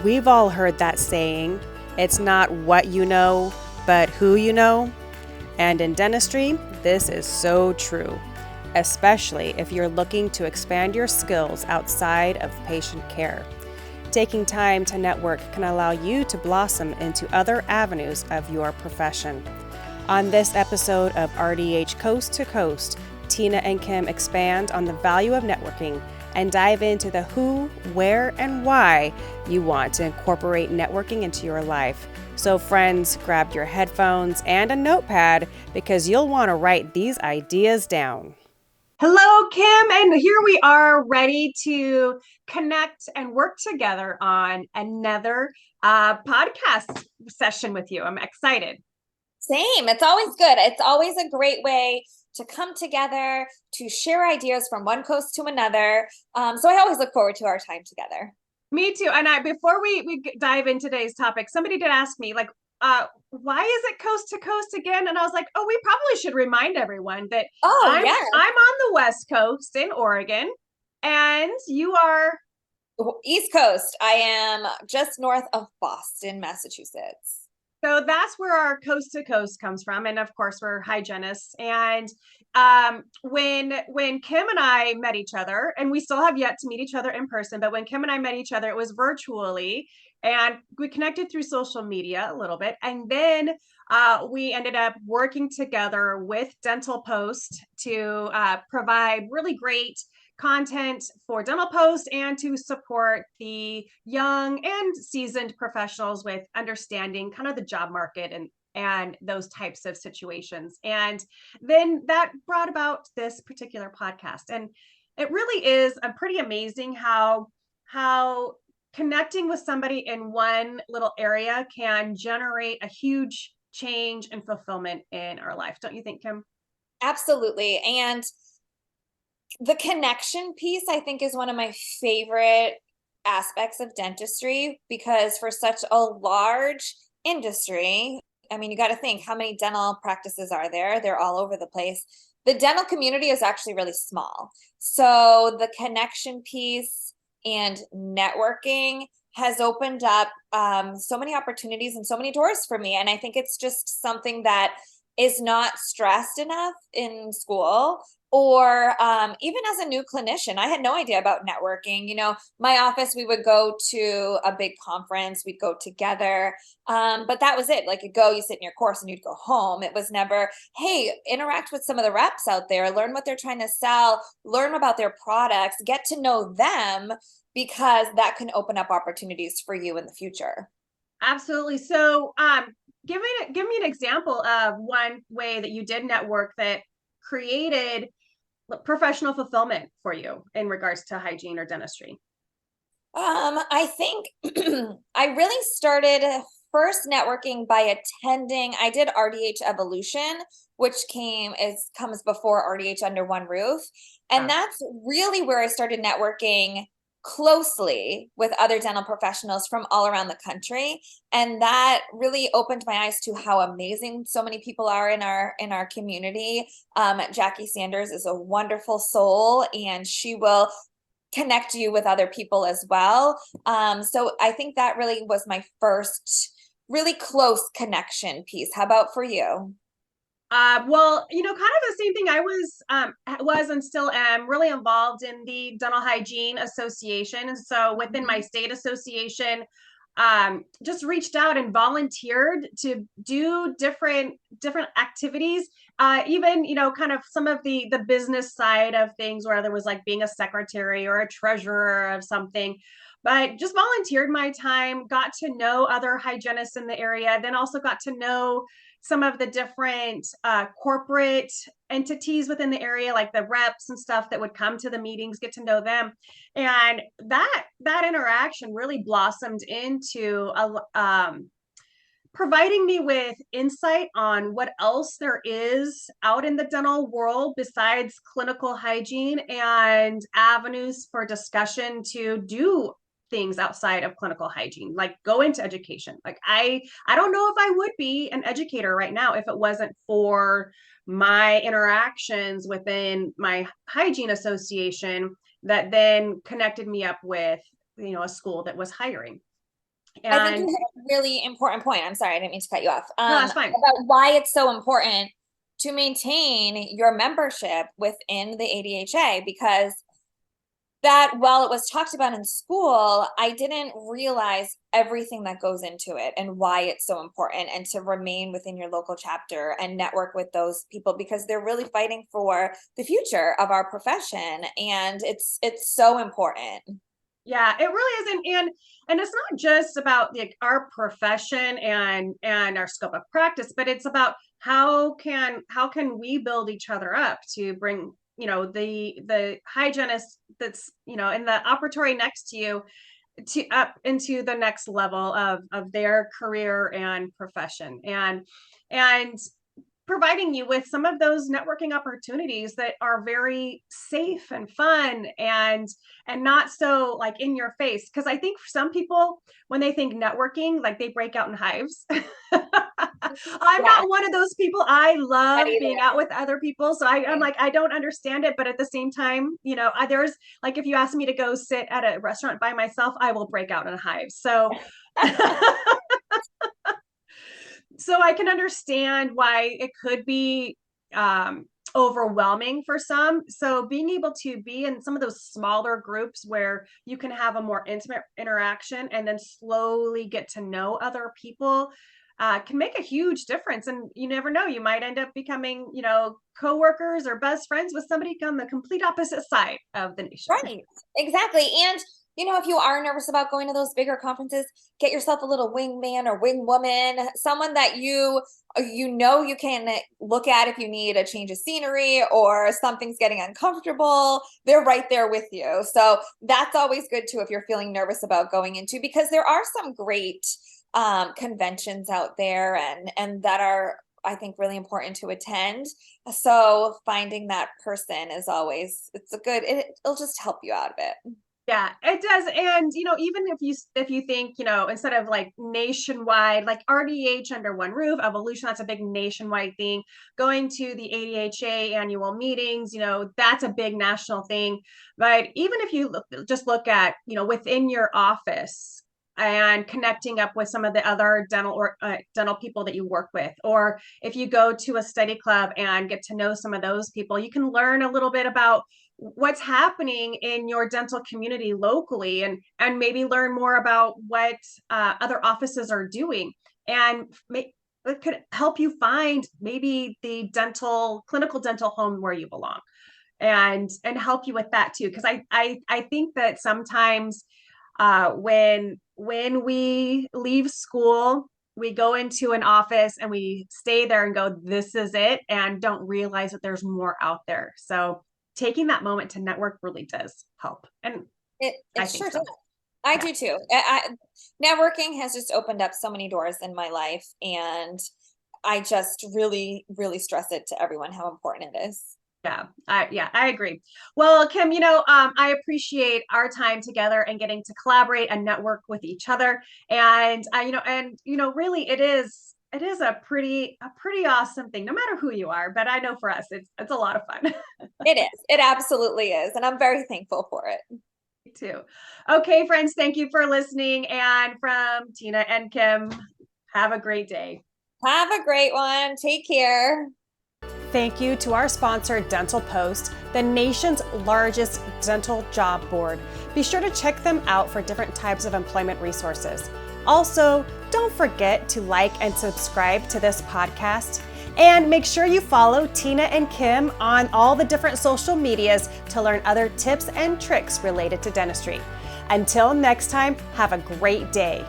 We've all heard that saying, it's not what you know, but who you know. And in dentistry, this is so true, especially if you're looking to expand your skills outside of patient care. Taking time to network can allow you to blossom into other avenues of your profession. On this episode of RDH Coast to Coast, Tina and Kim expand on the value of networking and dive into the who, where, and why you want to incorporate networking into your life. So friends, grab your headphones and a notepad because you'll want to write these ideas down. Hello, Kim, and here we are ready to connect and work together on another podcast session with you. I'm excited. Same. It's always good. It's always a great way to come together, to share ideas from one coast to another. So I always look forward to our time together. Me too. And before we dive into today's topic, somebody did ask me, why is it coast to coast again? And I was like, oh, we probably should remind everyone that I'm on the West Coast in Oregon, and you are East Coast. I am just north of Boston, Massachusetts. So that's where our coast to coast comes from. And of course, we're hygienists. And when Kim and I met each other, and we still have yet to meet each other in person, but when Kim and I met each other, it was virtually. And we connected through social media a little bit. And then we ended up working together with Dental Post to provide really great content for Dental Post and to support the young and seasoned professionals with understanding kind of the job market and those types of situations. And then that brought about this particular podcast. And it really is a pretty amazing how connecting with somebody in one little area can generate a huge change and fulfillment in our life. Don't you think, Kim? Absolutely. And the connection piece, I think, is one of my favorite aspects of dentistry, because for such a large industry, I mean, you got to think, how many dental practices are there? They're all over the place. The dental community is actually really small. So the connection piece and networking has opened up so many opportunities and so many doors for me. And I think it's just something that is not stressed enough in school, or even as a new clinician. I had no idea about networking. You know, my office, we would go to a big conference, we'd go together, but that was it. Like, you go, you sit in your course and you'd go home. It was never, hey, interact with some of the reps out there, learn what they're trying to sell, learn about their products, get to know them, because that can open up opportunities for you in the future. Absolutely. So give me an example of one way that you did network that created professional fulfillment for you in regards to hygiene or dentistry. I think I really started first networking by attending. I did RDH Evolution, which comes before RDH Under One Roof. And that's really where I started networking closely with other dental professionals from all around the country. And that really opened my eyes to how amazing so many people are in our community. Jackie Sanders is a wonderful soul, and she will connect you with other people as well. So I think that really was my first really close connection piece. How about for you? Well, kind of the same thing. I was and still am really involved in the Dental Hygiene Association. And so within my state association, just reached out and volunteered to do different activities. Even, kind of some of the business side of things, where there was like being a secretary or a treasurer of something. But just volunteered my time, got to know other hygienists in the area, then also got to know some of the different corporate entities within the area, like the reps and stuff that would come to the meetings, get to know them. And that interaction really blossomed into providing me with insight on what else there is out in the dental world besides clinical hygiene, and avenues for discussion to do things outside of clinical hygiene, like go into education. Like I don't know if I would be an educator right now if it wasn't for my interactions within my hygiene association that then connected me up with, a school that was hiring. I think you And hit a really important point. I'm sorry, I didn't mean to cut you off. no, that's fine. About why it's so important to maintain your membership within the ADHA, because that while it was talked about in school, I didn't realize everything that goes into it and why it's so important, and to remain within your local chapter and network with those people, because they're really fighting for the future of our profession, and it's so important. Yeah, it really is. And it's not just about like our profession and our scope of practice, but it's about how can we build each other up to bring, you know, the hygienist that's, you know, in the operatory next to you to up into the next level of their career and profession, and providing you with some of those networking opportunities that are very safe and fun and not so like in your face. Because I think for some people, when they think networking, like they break out in hives. I'm not one of those people. I love being out with other people. So I'm like, I don't understand it. But at the same time, you know, there's like, if you ask me to go sit at a restaurant by myself, I will break out in a hive. So so I can understand why it could be overwhelming for some. So being able to be in some of those smaller groups where you can have a more intimate interaction and then slowly get to know other people can make a huge difference. And you never know, you might end up becoming, you know, coworkers or best friends with somebody on the complete opposite side of the nation. Right, exactly. And you know, if you are nervous about going to those bigger conferences, get yourself a little wingman or wingwoman, someone that you know you can look at if you need a change of scenery or something's getting uncomfortable. They're right there with you. So that's always good too if you're feeling nervous about going into, because there are some great conventions out there and that are, I think, really important to attend. So finding that person is always, it'll just help you out a bit. Yeah, it does. And, you know, even if you think, you know, instead of like nationwide, like RDH under one roof, evolution, that's a big nationwide thing. Going to the ADHA annual meetings, you know, that's a big national thing. But even if you just look at, you know, within your office and connecting up with some of the other dental people that you work with, or if you go to a study club and get to know some of those people, you can learn a little bit about what's happening in your dental community locally, and maybe learn more about what other offices are doing, and it could help you find maybe the clinical dental home where you belong, and help you with that too. Because I think that sometimes when we leave school, we go into an office and we stay there and go, this is it, and don't realize that there's more out there. So taking that moment to network really does help. And it sure does. I do too. Networking has just opened up so many doors in my life, and I just really, really stress it to everyone how important it is. Yeah, I agree. Well, Kim, you know, I appreciate our time together and getting to collaborate and network with each other. And really, it is a pretty awesome thing, no matter who you are. But I know for us, it's a lot of fun. It is. It absolutely is, and I'm very thankful for it. Me too. Okay, friends, thank you for listening. And from Tina and Kim, have a great day. Have a great one. Take care. Thank you to our sponsor, Dental Post, the nation's largest dental job board. Be sure to check them out for different types of employment resources. Also, don't forget to like and subscribe to this podcast. And make sure you follow Tina and Kim on all the different social medias to learn other tips and tricks related to dentistry. Until next time, have a great day.